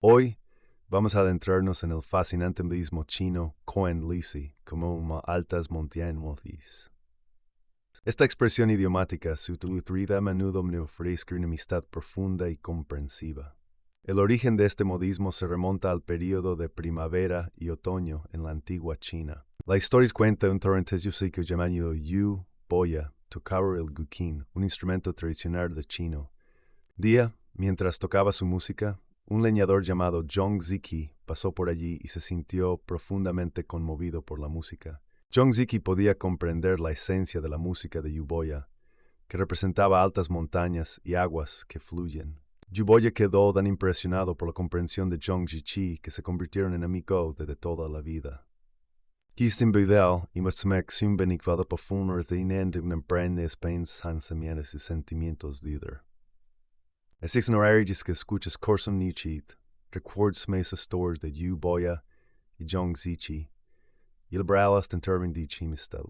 Hoy vamos a adentrarnos en el fascinante budismo chino Koan Lisi, como altas montañas. Esta expresión idiomática se utiliza a menudo para ofrecer una amistad profunda y comprensiva. El origen de este modismo se remonta al período de primavera y otoño en la antigua China. La historia cuenta un torrente músico llamado Yu Boya tocaba el guqin, un instrumento tradicional de chino. Día, mientras tocaba su música, un leñador llamado Zhong Ziki pasó por allí y se sintió profundamente conmovido por la música. Zhong Ziki podía comprender la esencia de la música de Yuboya, que representaba altas montañas y aguas que fluyen. Yuboya quedó tan impresionado por la comprensión de Zhong Ziki que se convirtieron en amigos de toda la vida. Sin vida y más un beneficiado profundo de un emprende pensamientos y sentimientos líder. Es ignorar que escuchas Corson Nietzsche, recuerdas mesa stories de Yu Boya y Zhong Zichi, y el bralas en termin de Amistad.